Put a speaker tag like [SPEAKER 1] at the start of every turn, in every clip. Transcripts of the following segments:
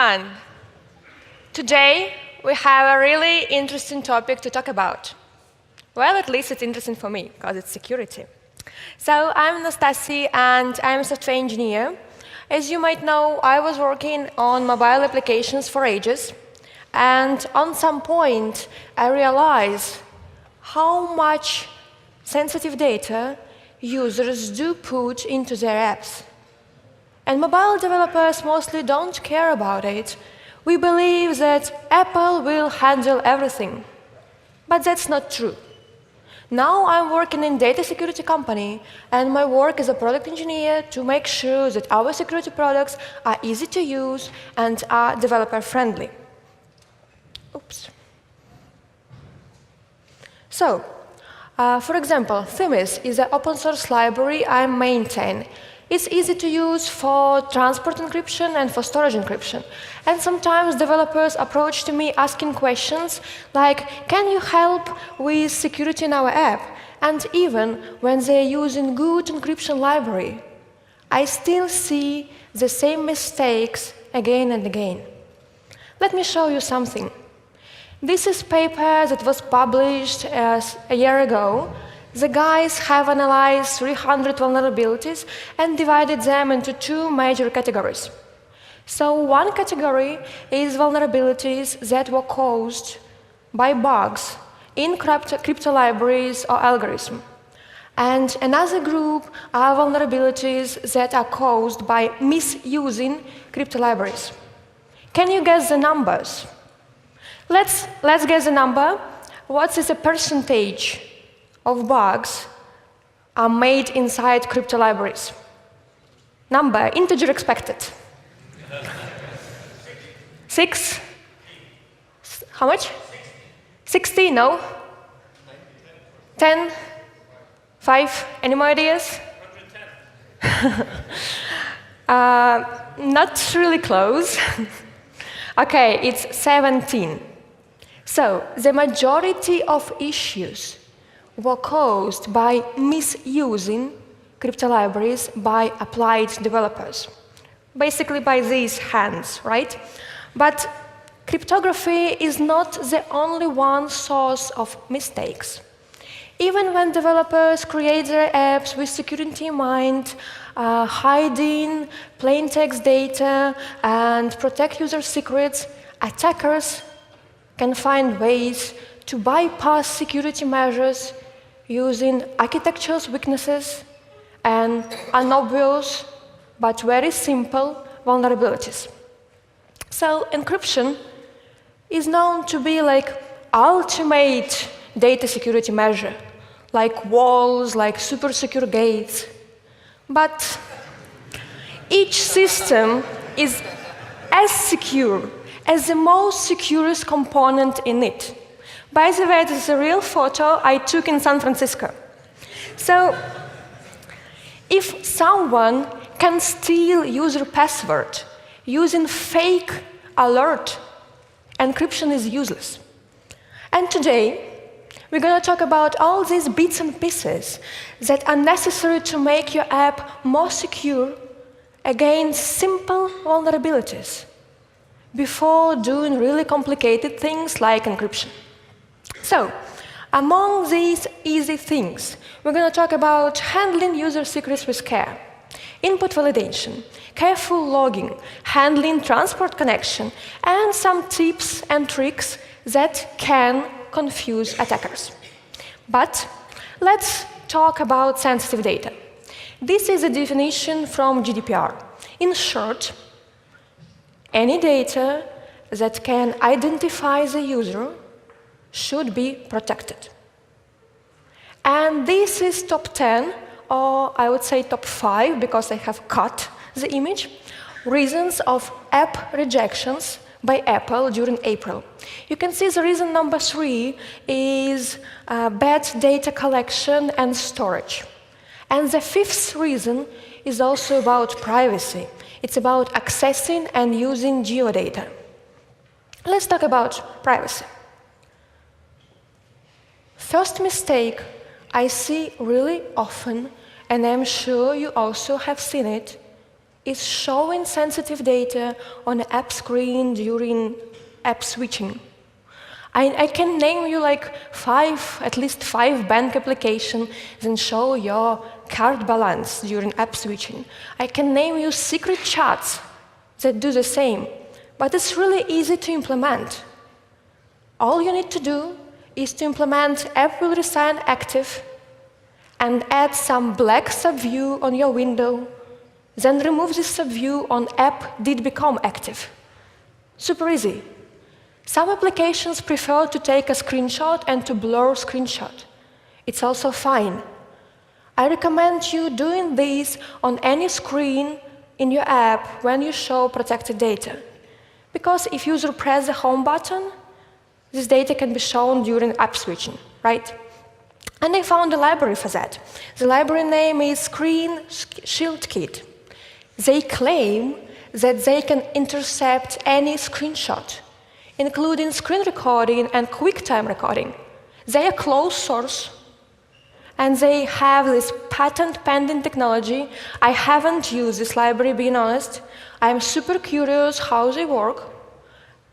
[SPEAKER 1] everyone. Today, we have a really interesting topic to talk about. Well, at least it's interesting for me, because it's security. So I'm Anastasia, and I'm a software engineer. As you might know, I was working on mobile applications for ages. And on some point, I realized how much sensitive data users do put into their apps. And mobile developers mostly don't care about it. We believe that Apple will handle everything. But that's not true. Now I'm working in a data security company, and my work as a product engineer to make sure that our security products are easy to use and are developer-friendly. Oops. So, for example, Themis is an open-source library I maintain. It's easy to use for transport encryption and for storage encryption. And sometimes developers approach to me asking questions like, can you help with security in our app? And even when they're using good encryption library, I still see the same mistakes again and again. Let me show you something. This is a paper that was published a year ago. The guys have analyzed 300 vulnerabilities and divided them into two major categories. So one category is vulnerabilities that were caused by bugs in crypto libraries or algorithms. And another group are vulnerabilities that are caused by misusing crypto libraries. Can you guess the numbers? Let's guess the number. What is the percentage of bugs are made inside crypto libraries? Number, integer expected. 6? How much? 60? No? 10? 5? Any more ideas? 110. Not really close. OK, it's 17. So the majority of issues were caused by misusing crypto libraries by applied developers, basically by these hands, right? But cryptography is not the only one source of mistakes. Even when developers create their apps with security in mind, hiding plaintext data and protect user secrets, attackers can find ways to bypass security measures using architectural weaknesses and unobvious but very simple vulnerabilities. So encryption is known to be like ultimate data security measure, like walls, like super secure gates. But each system is as secure as the most securest component in it. By the way, this is a real photo I took in San Francisco. So if someone can steal user password using fake alert, encryption is useless. And today, we're going to talk about all these bits and pieces that are necessary to make your app more secure against simple vulnerabilities before doing really complicated things like encryption. So, among these easy things, we're going to talk about handling user secrets with care, input validation, careful logging, handling transport connection, and some tips and tricks that can confuse attackers. But let's talk about sensitive data. This is a definition from GDPR. In short, any data that can identify the user should be protected. And this is top 10, or I would say top 5, because I have cut the image, reasons of app rejections by Apple during April. You can see the reason number 3 is bad data collection and storage. And the 5th reason is also about privacy. It's about accessing and using geodata. Let's talk about privacy. First mistake I see really often, and I'm sure you also have seen it, is showing sensitive data on the app screen during app switching. I can name you like at least five bank applications that show your card balance during app switching. I can name you secret chats that do the same, but it's really easy to implement. All you need to do is to implement app will resign active and add some black subview on your window, then remove this subview on app did become active. Super easy. Some applications prefer to take a screenshot and to blur screenshot. It's also fine. I recommend you doing this on any screen in your app when you show protected data. Because if user press the home button, this data can be shown during app switching, right? And I found a library for that. The library name is Screen Shield Kit. They claim that they can intercept any screenshot, including screen recording and QuickTime recording. They are closed source, and they have this patent-pending technology. I haven't used this library, being honest. I'm super curious how they work.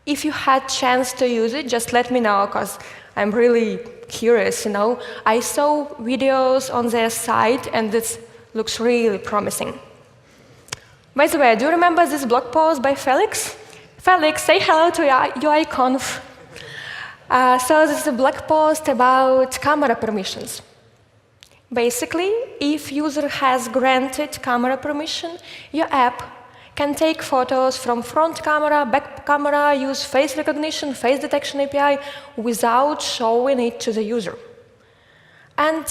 [SPEAKER 1] If you had chance to use it, just let me know, because I'm really curious, you know. I saw videos on their site, and this looks really promising. By the way, do you remember this blog post by Felix? Felix, say hello to UIKonf. So this is a blog post about camera permissions. Basically, if user has granted camera permission, your app can take photos from front camera, back camera, use face recognition, face detection API without showing it to the user. And,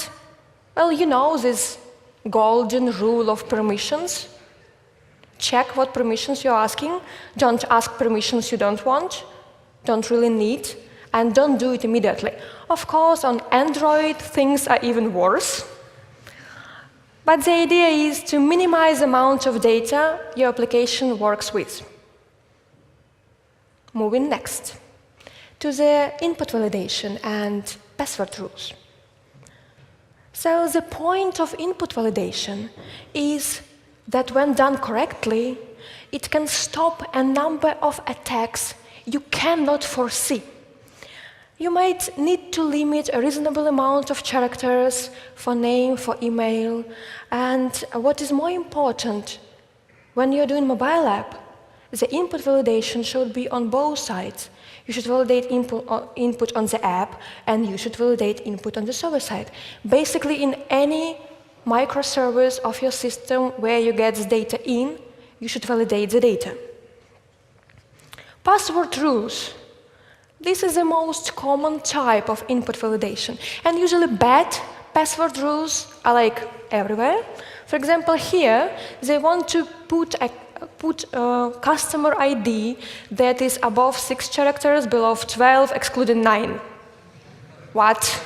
[SPEAKER 1] well, you know this golden rule of permissions. Check what permissions you're asking. Don't ask permissions you don't want, don't really need, and don't do it immediately. Of course, on Android, things are even worse. But the idea is to minimize the amount of data your application works with. Moving next to the input validation and password rules. So the point of input validation is that when done correctly, it can stop a number of attacks you cannot foresee. You might need to limit a reasonable amount of characters for name, for email, and what is more important, when you're doing mobile app, the input validation should be on both sides. You should validate input on the app, and you should validate input on the server side. Basically, in any microservice of your system where you get the data in, you should validate the data. Password rules. This is the most common type of input validation. And usually bad password rules are like everywhere. For example, here, they want to put a customer ID that is above 6 characters, below 12, excluding 9. What?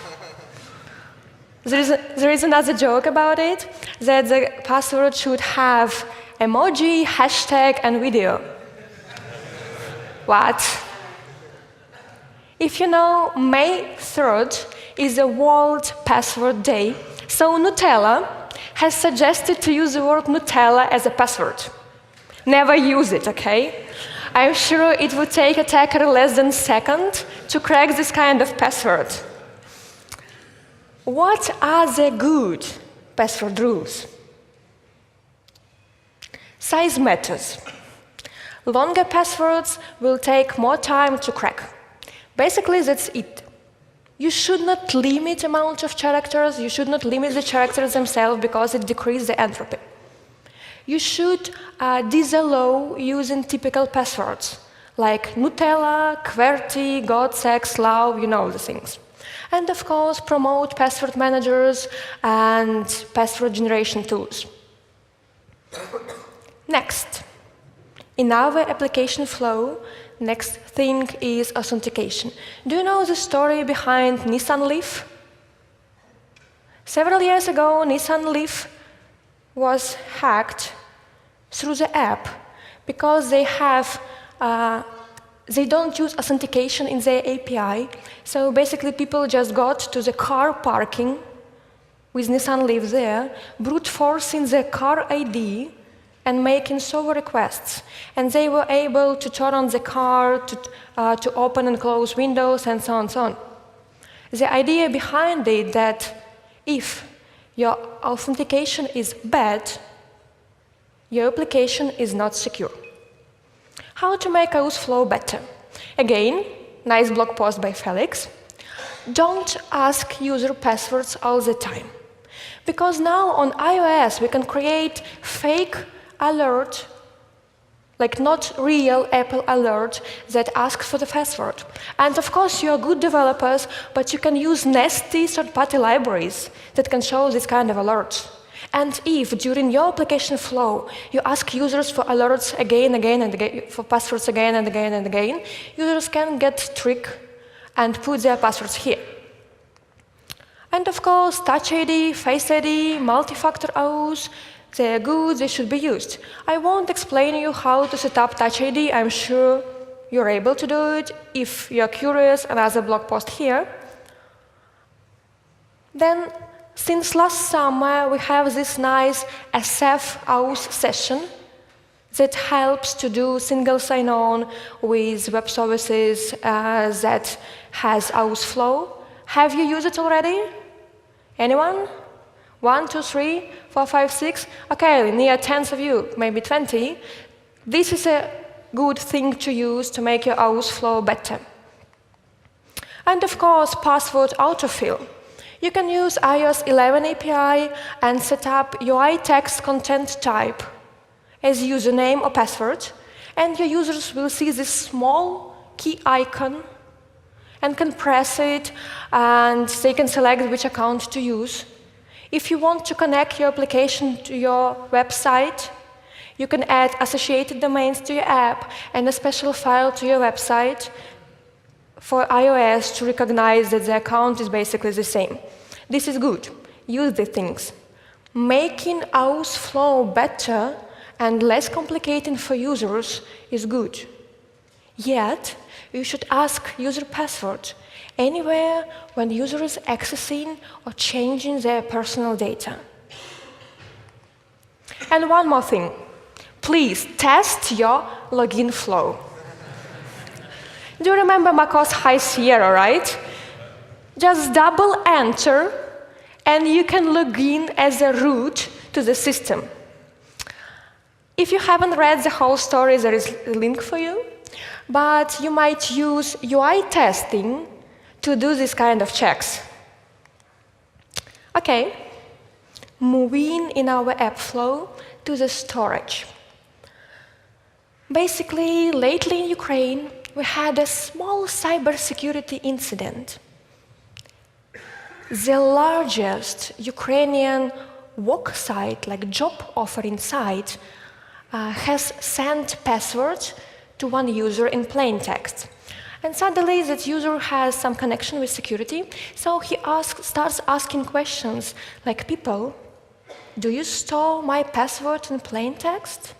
[SPEAKER 1] There is another joke about it, that the password should have emoji, hashtag, and video. What? If you know, May 3rd is the World Password Day, so Nutella has suggested to use the word Nutella as a password. Never use it, okay? I'm sure it would take attacker less than a second to crack this kind of password. What are the good password rules? Size matters. Longer passwords will take more time to crack. Basically, that's it. You should not limit the amount of characters. You should not limit the characters themselves because it decreases the entropy. You should disallow using typical passwords like Nutella, QWERTY, GodSex, Love, you know the things. And of course, promote password managers and password generation tools. Next, in our application flow, next thing is authentication. Do you know the story behind Nissan Leaf? Several years ago, Nissan Leaf was hacked through the app because they don't use authentication in their API. So basically, people just got to the car parking with Nissan Leaf there, brute forcing the car ID and making server requests. And they were able to turn on the car, to open and close windows, and so on and so on. The idea behind it that if your authentication is bad, your application is not secure. How to make auth flow better? Again, nice blog post by Felix. Don't ask user passwords all the time. Because now on iOS, we can create fake alert, like not real Apple alert that asks for the password. And of course, you are good developers, but you can use nasty third-party libraries that can show this kind of alerts. And if during your application flow, you ask users for alerts again, and again, for passwords again and again and again, users can get tricked and put their passwords here. And of course, Touch ID, Face ID, multi-factor auth, they are good, they should be used. I won't explain you how to set up Touch ID. I'm sure you're able to do it. If you're curious, another blog post here. Then, since last summer, we have this nice SF auth session that helps to do single sign-on with web services that has auth flow. Have you used it already? Anyone? 1, 2, 3, 4, 5, 6? Okay, near tens of you, maybe 20. This is a good thing to use to make your auth flow better. And of course, password autofill. You can use iOS 11 API and set up UI text content type as username or password, and your users will see this small key icon and can press it, and they can select which account to use. If you want to connect your application to your website, you can add associated domains to your app and a special file to your website for iOS to recognize that the account is basically the same. This is good. Use the things. Making auth flow better and less complicated for users is good. Yet, you should ask user password anywhere when the user is accessing or changing their personal data. And one more thing. Please test your login flow. Do you remember macOS High Sierra, right? Just double enter, and you can log in as a root to the system. If you haven't read the whole story, there is a link for you. But you might use UI testing to do this kind of checks. OK, moving in our app flow to the storage. Basically, lately in Ukraine, we had a small cybersecurity incident. The largest Ukrainian work site, like job offering site, has sent passwords to one user in plain text. And suddenly, that user has some connection with security, so he starts asking questions like, people, do you store my password in plain text?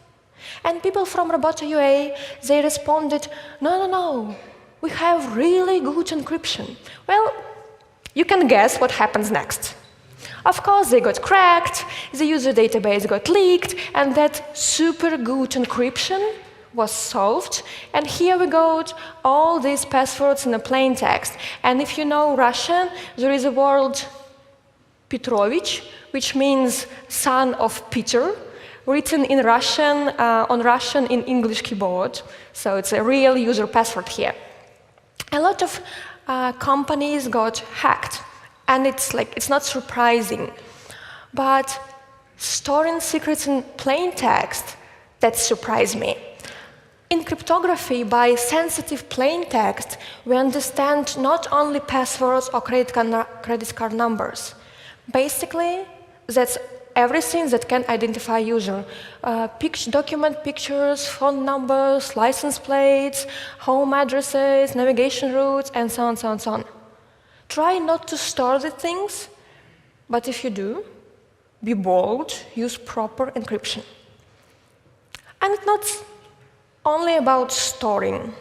[SPEAKER 1] And people from Roboto.ua, they responded, no, we have really good encryption. Well, you can guess what happens next. Of course, they got cracked, the user database got leaked, and that super good encryption was solved. And here we got all these passwords in a plain text. And if you know Russian, there is a word Petrovich, which means son of Peter, written in Russian, on Russian in English keyboard. So it's a real user password here. A lot of companies got hacked. And it's not surprising. But storing secrets in plain text, that surprised me. In cryptography, by sensitive plain text, we understand not only passwords or credit card numbers. Basically, that's everything that can identify user. Document pictures, phone numbers, license plates, home addresses, navigation routes, and so on, so on, so on. Try not to store the things, but if you do, be bold, use proper encryption. And it's not only about storing.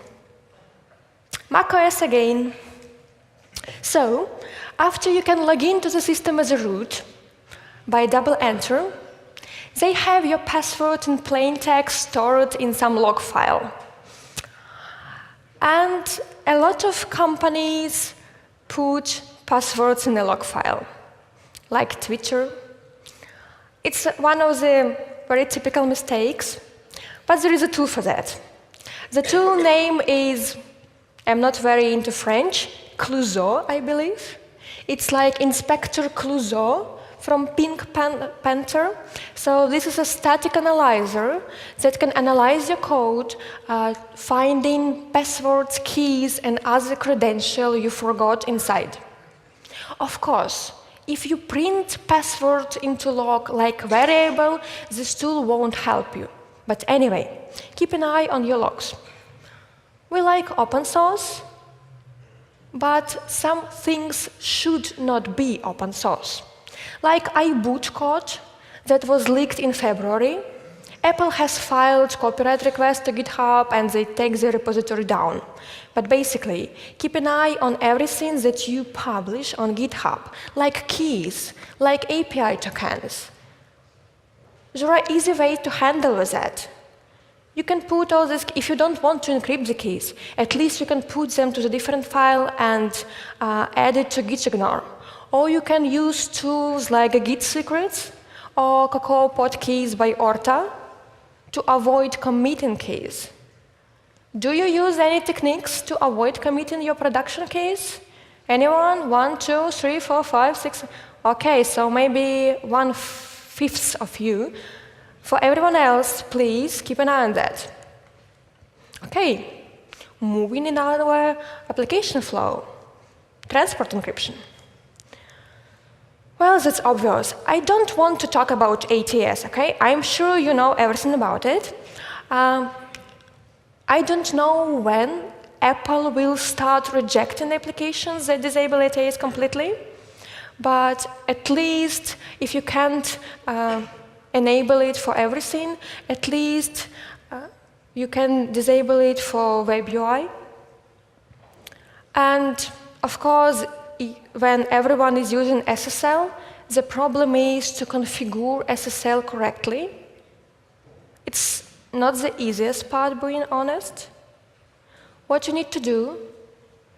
[SPEAKER 1] macOS again. So, after you can log into the system as a root by double enter, They have your password in plain text stored in some log file. And a lot of companies put passwords in a log file, like Twitter. It's one of the very typical mistakes, but there is a tool for that. The tool name is, I'm not very into French, Clouseau, I believe. It's like Inspector Clouseau from Pink Panther. So this is a static analyzer that can analyze your code, finding passwords, keys, and other credentials you forgot inside. Of course, if you print password into log like variable, this tool won't help you. But anyway, keep an eye on your logs. We like open source, but some things should not be open source. Like iBoot code that was leaked in February. Apple has filed copyright request to GitHub and they take the repository down. But basically, keep an eye on everything that you publish on GitHub, like keys, like API tokens. There are easy ways to handle with that. You can put all this, if you don't want to encrypt the keys, at least you can put them to the different file and add it to gitignore. Or you can use tools like Git Secrets or Cocoa Pod keys by Orta to avoid committing keys. Do you use any techniques to avoid committing your production keys? Anyone? 1, 2, 3, 4, 5, 6? OK, so maybe 1/5 of you. For everyone else, please keep an eye on that. OK, moving in our application flow, transport encryption. Well, that's obvious. I don't want to talk about ATS, OK? I'm sure you know everything about it. I don't know when Apple will start rejecting applications that disable ATS completely, but at least if you can't enable it for everything, at least you can disable it for web UI. And of course, when everyone is using SSL, the problem is to configure SSL correctly. It's not the easiest part, being honest. What you need to do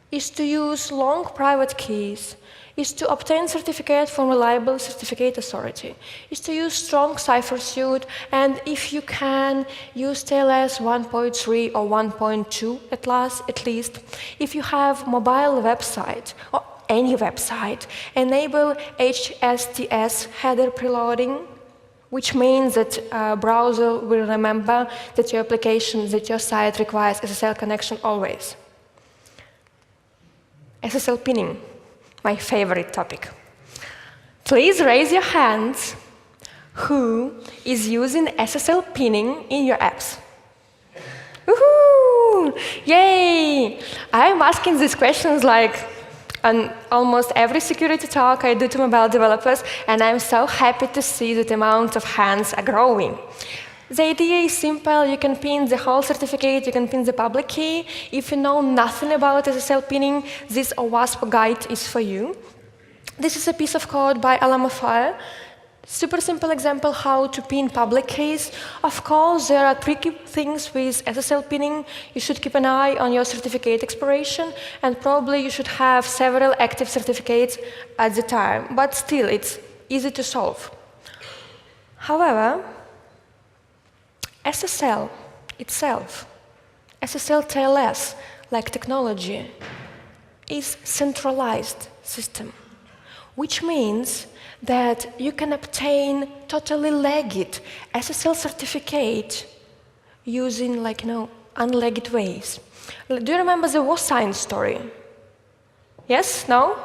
[SPEAKER 1] is to use long private keys, is to obtain certificate from reliable certificate authority, is to use strong cipher suite, and if you can, use TLS 1.3 or 1.2 at least. If you have mobile website, or any website, enable HSTS header preloading, which means that browser will remember that your application, that your site requires SSL connection always. SSL pinning, my favorite topic. Please raise your hands who is using SSL pinning in your apps. Woohoo! Yay! I'm asking these questions like on almost every security talk I do to mobile developers, and I'm so happy to see that the amount of hands are growing. The idea is simple. You can pin the whole certificate, you can pin the public key. If you know nothing about SSL pinning, this OWASP guide is for you. This is a piece of code by Alamofire. Super simple example how to pin public keys. Of course, there are tricky things with SSL pinning. You should keep an eye on your certificate expiration, and probably you should have several active certificates at the time. But still, it's easy to solve. However, SSL itself, SSL TLS, like technology, is centralized system, which means that you can obtain totally legit SSL certificate using unlegged ways. Do you remember the WASign story? Yes? No?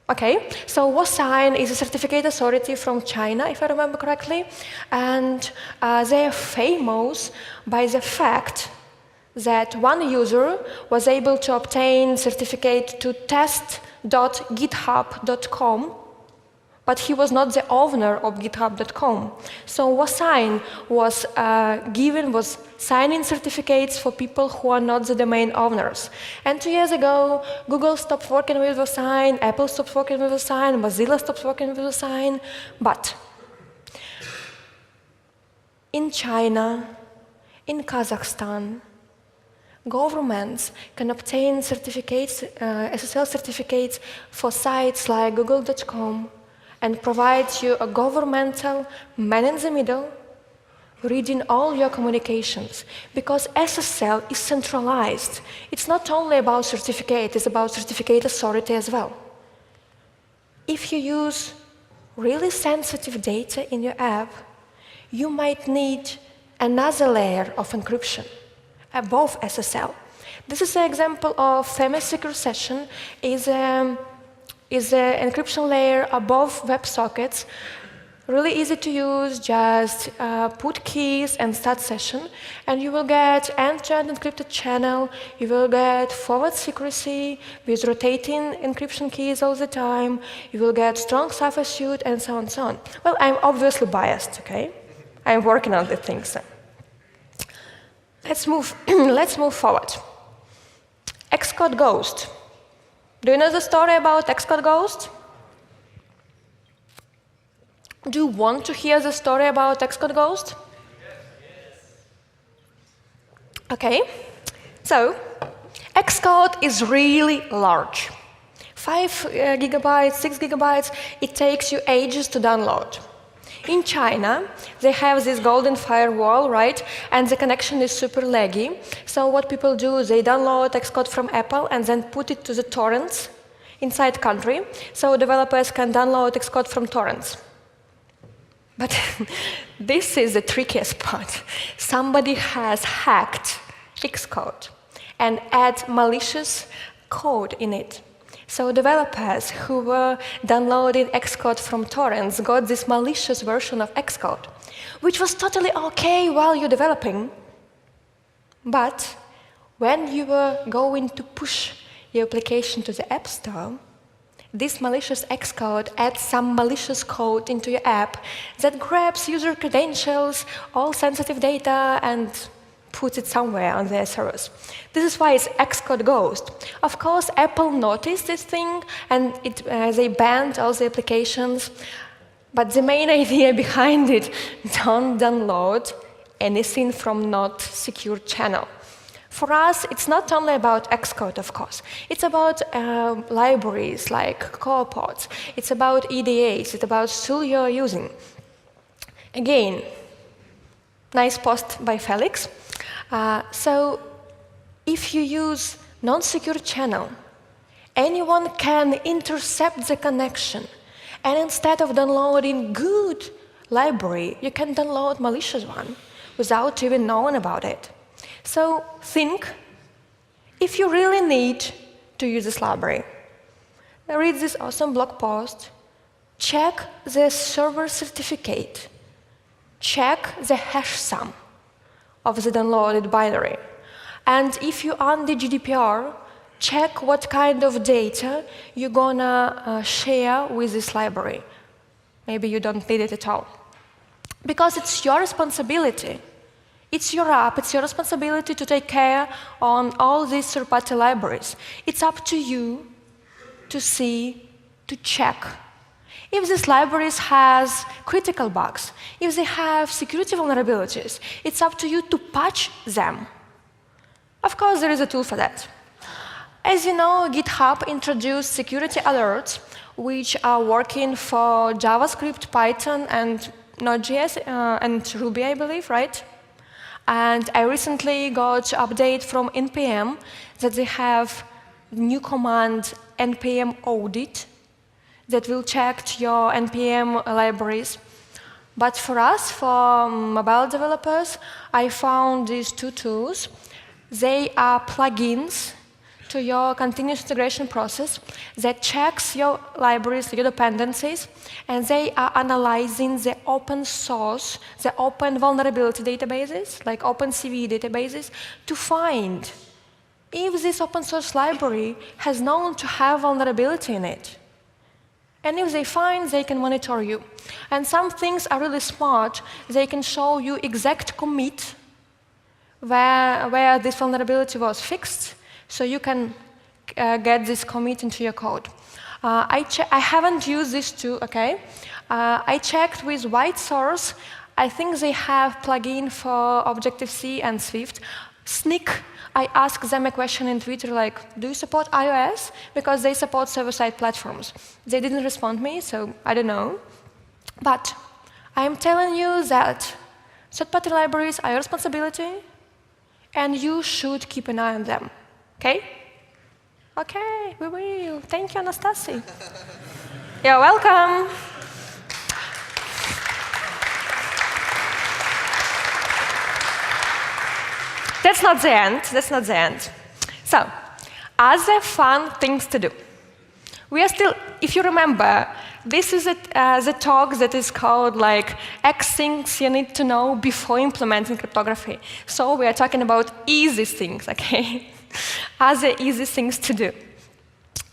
[SPEAKER 1] OK, so WASign is a certificate authority from China, if I remember correctly, and they are famous by the fact that one user was able to obtain certificate to test.github.com, but he was not the owner of github.com. So WASign was signing certificates for people who are not the domain owners. And 2 years ago, Google stopped working with WASign, Apple stopped working with WASign, Mozilla stopped working with WASign. But In China, in Kazakhstan, governments can obtain certificates, SSL certificates for sites like google.com and provide you a governmental man in the middle reading all your communications, because SSL is centralized. It's not only about certificate, it's about certificate authority as well. If you use really sensitive data in your app, you might need another layer of encryption above SSL. This is an example of Symmetrical Session, is an encryption layer above WebSockets. Really easy to use, just put keys and start session, and you will get end-to-end encrypted channel, you will get forward secrecy with rotating encryption keys all the time, you will get strong cipher suite, and so on and so on. Well, I'm obviously biased, okay? I'm working on the things. Let's move, let's move forward. Xcode Ghost. Do you know the story about Xcode Ghost? Do you want to hear the story about Xcode Ghost? Yes. Okay, so Xcode is really large. 5 gigabytes, 6 gigabytes, it takes you ages to download. In China, they have this golden firewall, right? And the connection is super laggy. So what people do, they download Xcode from Apple and then put it to the torrents inside country. So developers can download Xcode from torrents. But this is the trickiest part. Somebody has hacked Xcode and add malicious code in it. So developers who were downloading Xcode from torrents got this malicious version of Xcode, which was totally okay while you're developing. But when you were going to push your application to the App Store, this malicious Xcode adds some malicious code into your app that grabs user credentials, all sensitive data, and puts it somewhere on their servers. This is why it's Xcode Ghost. Of course, Apple noticed this thing, and they banned all the applications. But the main idea behind it, don't download anything from not secure channel. For us, it's not only about Xcode, of course. It's about libraries like CorePods. It's about EDAs. It's about tool you're using. Again, nice post by Felix. So if you use non-secure channel, anyone can intercept the connection. And instead of downloading good library, you can download malicious one without even knowing about it. So think, if you really need to use this library, read this awesome blog post, check the server certificate, check the hash sum of the downloaded binary. And if you're under GDPR, check what kind of data you're gonna share with this library. Maybe you don't need it at all. Because it's your responsibility. It's your app, it's your responsibility to take care on all these third-party libraries. It's up to you to see, to check. If these libraries has critical bugs, if they have security vulnerabilities, it's up to you to patch them. Of course, there is a tool for that. As you know, GitHub introduced security alerts, which are working for JavaScript, Python, and Node.js, and Ruby, I believe, right? And I recently got an update from NPM that they have new command npm audit that will check your npm libraries. But for us, for mobile developers, I found these two tools. They are plugins to your continuous integration process that checks your libraries, your dependencies, and they are analyzing the open source, the open vulnerability databases, like OpenCV databases, to find if this open source library has known to have vulnerability in it. And if they find, they can monitor you. And some things are really smart. They can show you exact commit where this vulnerability was fixed, so you can get this commit into your code. I haven't used this too, okay? I checked with white source. I think they have plugin for Objective-C and Swift. Snyk, I asked them a question in Twitter like, do you support iOS? Because they support server-side platforms. They didn't respond me, so I don't know. But I'm telling you that third-party libraries are your responsibility, and you should keep an eye on them. OK? OK, we will. Thank you, Anastasia. You're welcome. That's not the end. That's not the end. So, other fun things to do. We are still, if you remember, this is the talk that is called like X things you need to know before implementing cryptography. So we are talking about easy things, OK? Other easy things to do.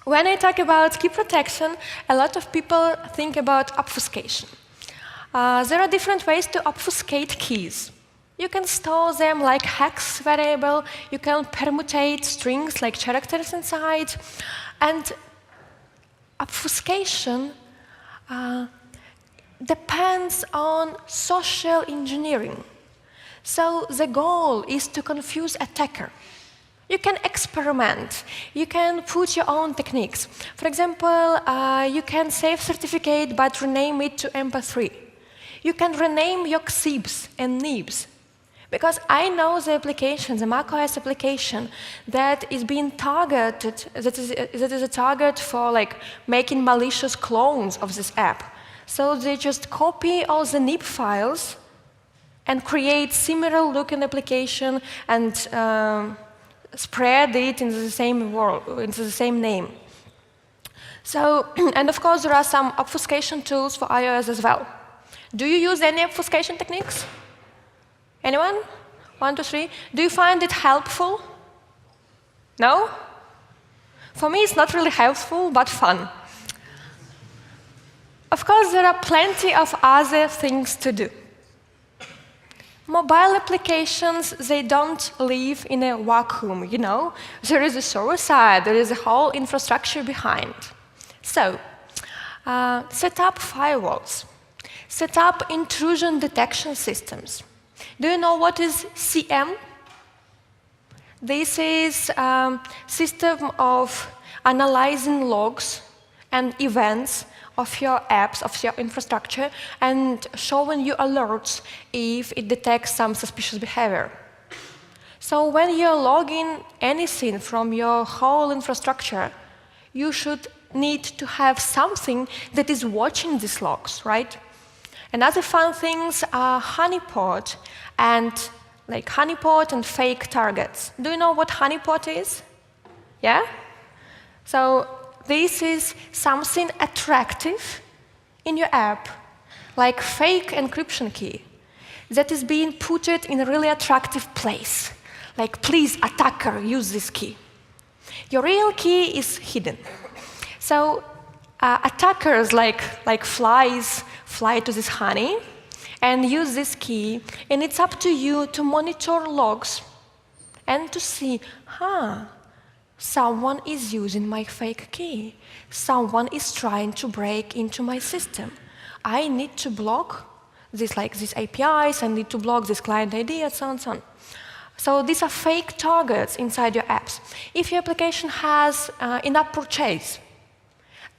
[SPEAKER 1] When I talk about key protection, a lot of people think about obfuscation. There are different ways to obfuscate keys. You can store them like hex variable. You can permutate strings like characters inside. And obfuscation depends on social engineering. So the goal is to confuse attacker. You can experiment. You can put your own techniques. For example, you can save certificate but rename it to MP3. You can rename your XIBs and NIBs. Because I know the application, the macOS application, that is being targeted, that is a target for like making malicious clones of this app. So they just copy all the NIB files and create similar looking application and spread it into the same world, into the same name. So, and of course, there are some obfuscation tools for iOS as well. Do you use any obfuscation techniques? Anyone? 1, 2, 3. Do you find it helpful? No? For me, it's not really helpful, but fun. Of course, there are plenty of other things to do. Mobile applications, they don't live in a vacuum, you know? There is a server side, there is a whole infrastructure behind. So, set up firewalls. Set up intrusion detection systems. Do you know what is CM? This is a system of analyzing logs and events of your apps, of your infrastructure, and showing you alerts if it detects some suspicious behavior. So when you're logging anything from your whole infrastructure, you should need to have something that is watching these logs, right? And other fun things are honeypot and fake targets. Do you know what honeypot is? Yeah? So this is something attractive in your app, like fake encryption key, that is being put in a really attractive place. Like, please, attacker, use this key. Your real key is hidden. So attackers, like flies, fly to this honey and use this key, and it's up to you to monitor logs and to see, someone is using my fake key. Someone is trying to break into my system. I need to block these APIs, I need to block this client ID, and so on and so on. So these are fake targets inside your apps. If your application has in-app purchase,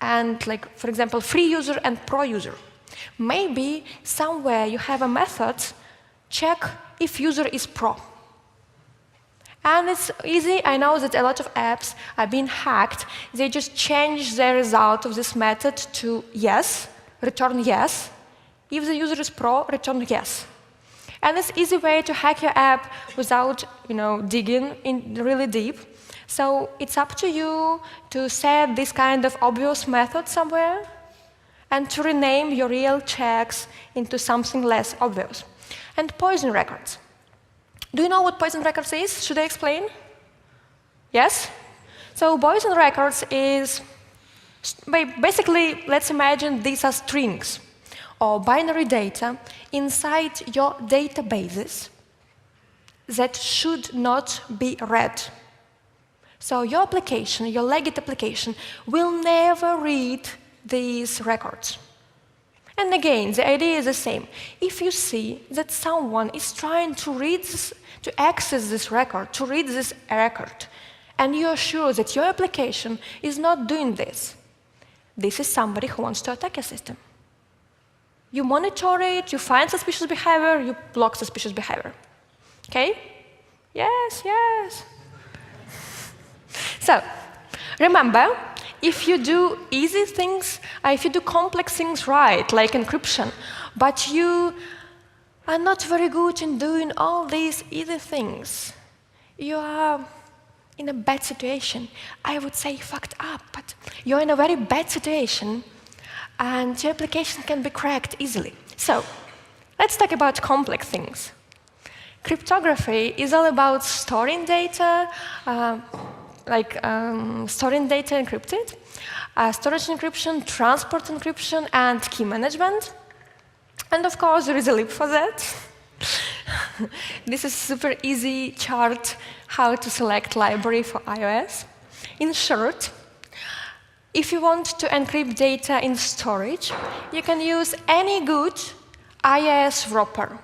[SPEAKER 1] and for example, free user and pro user, maybe somewhere you have a method, check if user is pro. And it's easy. I know that a lot of apps are being hacked. They just change the result of this method to yes, return yes. If the user is pro, return yes. And it's an easy way to hack your app without digging in really deep. So it's up to you to set this kind of obvious method somewhere and to rename your real checks into something less obvious. And poison records. Do you know what poison records is? Should I explain? Yes? So poison records is, basically, let's imagine these are strings or binary data inside your databases that should not be read. So your application, your legit application, will never read these records. And again, the idea is the same. If you see that someone is trying to read this, to access this record, to read this record, and you are sure that your application is not doing this, this is somebody who wants to attack your system. You monitor it, you find suspicious behavior, you block suspicious behavior. Okay? Yes, yes. So, remember, if you do easy things, if you do complex things right, like encryption, but you are not very good in doing all these easy things, you are in a bad situation. I would say fucked up, but you're in a very bad situation, and your application can be cracked easily. So, let's talk about complex things. Cryptography is all about storing data, storing data encrypted, storage encryption, transport encryption, and key management. And of course, there is a lib for that. This is a super easy chart how to select library for iOS. In short, if you want to encrypt data in storage, you can use any good iOS wrapper.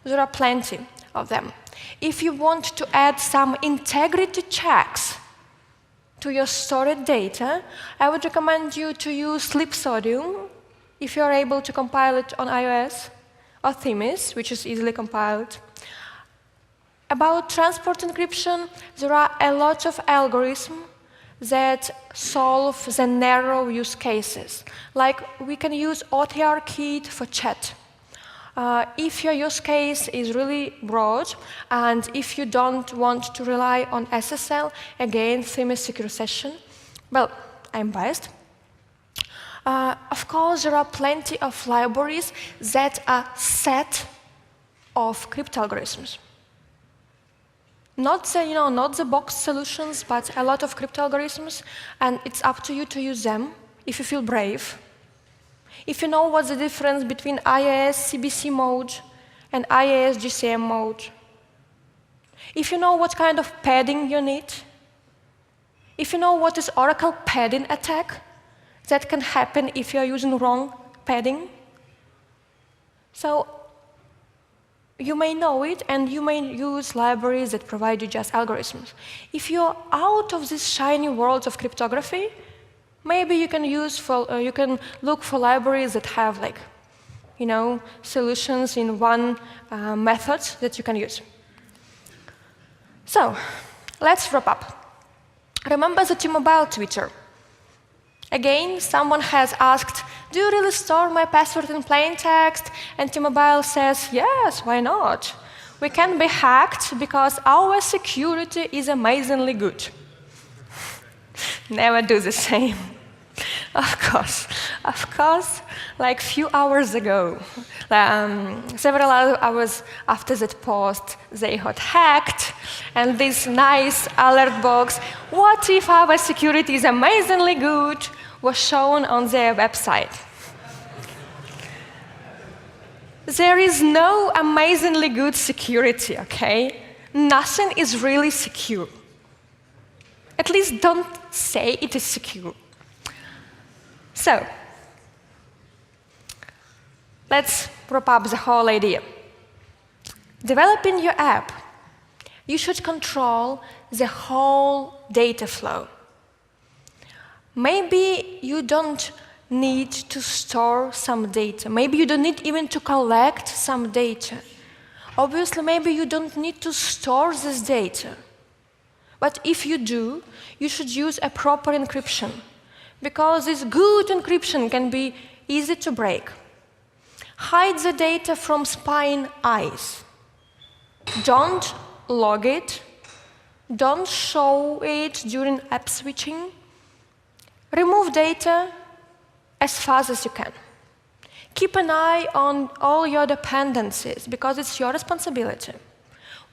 [SPEAKER 1] There are plenty of them. If you want to add some integrity checks to your stored data, I would recommend you to use libsodium if you're able to compile it on iOS, or Themis, which is easily compiled. About transport encryption, there are a lot of algorithms that solve the narrow use cases. Like, we can use OTR kit for chat. If your use case is really broad, and if you don't want to rely on SSL, again, Themis Secure Session, well, I'm biased. Of course, there are plenty of libraries that are set of crypto algorithms. Not the box solutions, but a lot of crypto algorithms, and it's up to you to use them if you feel brave. If you know what's the difference between IIS CBC mode and IIS GCM mode. If you know what kind of padding you need. If you know what is Oracle padding attack that can happen if you're using wrong padding. So you may know it, and you may use libraries that provide you just algorithms. If you're out of this shiny world of cryptography, maybe you can look for libraries that have solutions in one method that you can use. So, let's wrap up. Remember the TMobile Twitter. Again, someone has asked, do you really store my password in plain text? And TMobile says, yes, why not? We can be hacked because our security is amazingly good. Never do the same. Of course, like few hours ago, several hours after that post, they got hacked, and this nice alert box, what if our security is amazingly good, was shown on their website. There is no amazingly good security, okay? Nothing is really secure. At least don't say it is secure. So, let's wrap up the whole idea. Developing your app, you should control the whole data flow. Maybe you don't need to store some data. Maybe you don't need even to collect some data. Obviously, maybe you don't need to store this data. But if you do, you should use a proper encryption, because this good encryption can be easy to break. Hide the data from spying eyes. Don't log it. Don't show it during app switching. Remove data as fast as you can. Keep an eye on all your dependencies, because it's your responsibility.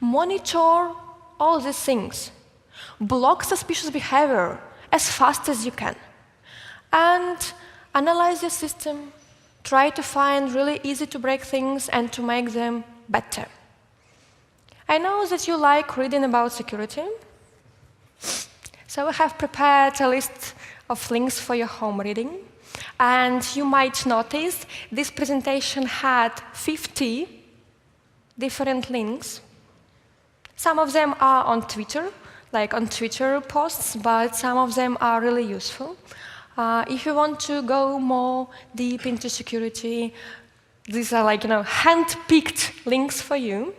[SPEAKER 1] Monitor all these things. Block suspicious behavior as fast as you can. And analyze your system. Try to find really easy to break things and to make them better. I know that you like reading about security. So I have prepared a list of links for your home reading. And you might notice this presentation had 50 different links. Some of them are on Twitter, like on Twitter posts, but some of them are really useful. If you want to go more deep into security, these are like, hand-picked links for you.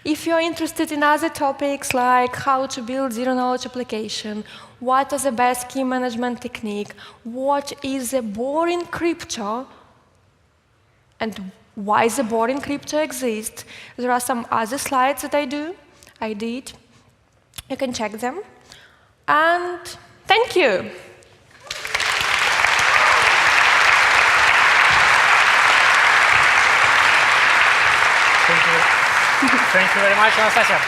[SPEAKER 1] If you're interested in other topics like how to build zero-knowledge application, what is the best key management technique, what is a boring crypto, and why the boring crypto exists, there are some other slides that I did. You can check them. And thank you.
[SPEAKER 2] Thank you very much, Anastasia.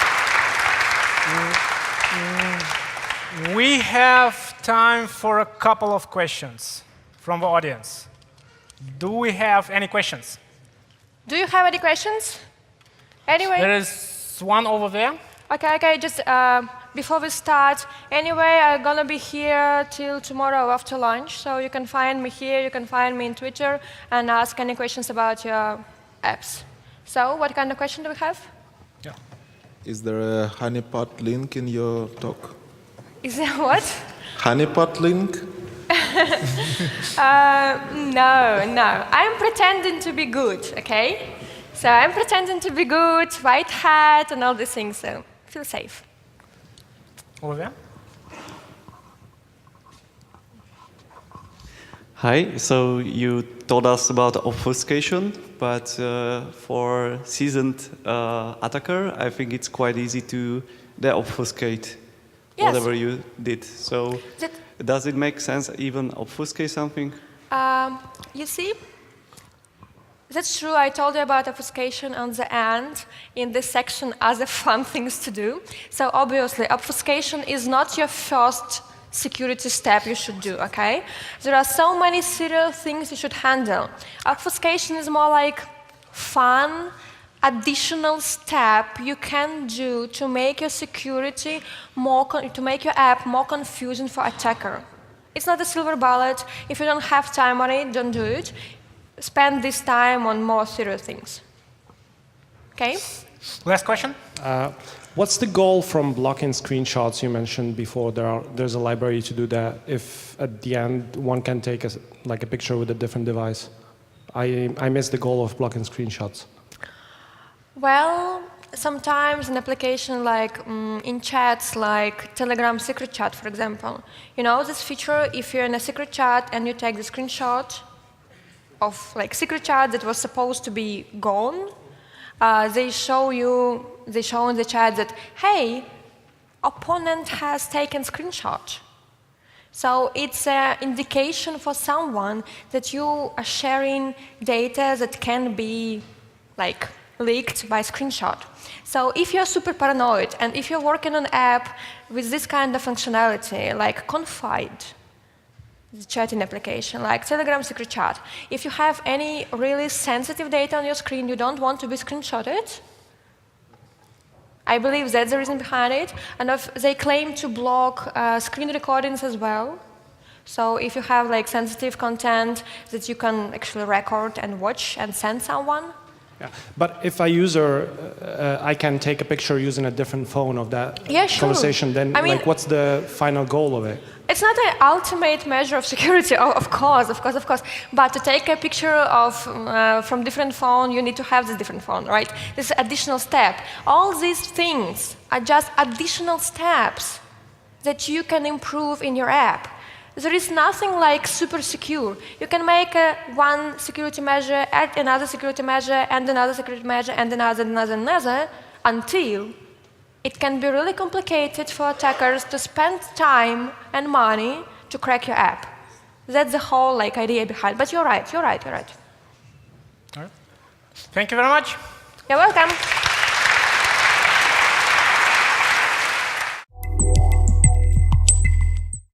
[SPEAKER 2] We have time for a couple of questions from the audience. Do we have any questions?
[SPEAKER 1] Do you have any questions? Anyway.
[SPEAKER 2] There is one over there.
[SPEAKER 1] Okay, just before we start, anyway, I'm going to be here till tomorrow after lunch, so you can find me here, you can find me in Twitter, and ask any questions about your apps. So, what kind of question do we have?
[SPEAKER 2] Yeah.
[SPEAKER 3] Is there a honeypot link in your talk?
[SPEAKER 1] Is there what?
[SPEAKER 3] Honeypot link?
[SPEAKER 1] No. I'm pretending to be good, okay? So I'm pretending to be good, white hat, and all these things, so feel safe.
[SPEAKER 2] Over there.
[SPEAKER 4] Hi, so you told us about obfuscation, but for seasoned attacker, I think it's quite easy to de-obfuscate whatever you did. So does it make sense even obfuscate something?
[SPEAKER 1] You see, that's true. I told you about obfuscation on the end in this section other fun things to do. So obviously, obfuscation is not your first security step you should do, okay? There are so many serious things you should handle. Obfuscation is more like fun, additional step you can do to make your security more, to make your app more confusing for attacker. It's not a silver bullet. If you don't have time on it, don't do it. Spend this time on more serious things. Okay?
[SPEAKER 2] Last question.
[SPEAKER 5] What's the goal from blocking screenshots? You mentioned before there's a library to do that. If at the end one can take a picture with a different device, I missed the goal of blocking screenshots.
[SPEAKER 1] Well, sometimes an application like in chats, like Telegram secret chat, for example, you know this feature. If you're in a secret chat and you take the screenshot of like secret chat that was supposed to be gone, they show in the chat that, hey, opponent has taken screenshot. So it's an indication for someone that you are sharing data that can be like leaked by screenshot. So if you're super paranoid and if you're working on an app with this kind of functionality, like Confide, the chatting application, like Telegram secret chat, if you have any really sensitive data on your screen you don't want to be screenshotted, I believe that's the reason behind it. And they claim to block screen recordings as well. So if you have like sensitive content that you can actually record and watch and send someone.
[SPEAKER 5] Yeah. But if a user, I can take a picture using a different phone of that conversation, then like, what's the final goal of it?
[SPEAKER 1] It's not an ultimate measure of security, of course. But to take a picture of from different phone, you need to have this different phone, right? This is an additional step. All these things are just additional steps that you can improve in your app. There is nothing like super secure. You can make one security measure, add another security measure, and another security measure, and another, until it can be really complicated for attackers to spend time and money to crack your app. That's the whole idea behind. But you're right.
[SPEAKER 2] All right. Thank you very much.
[SPEAKER 1] You're welcome.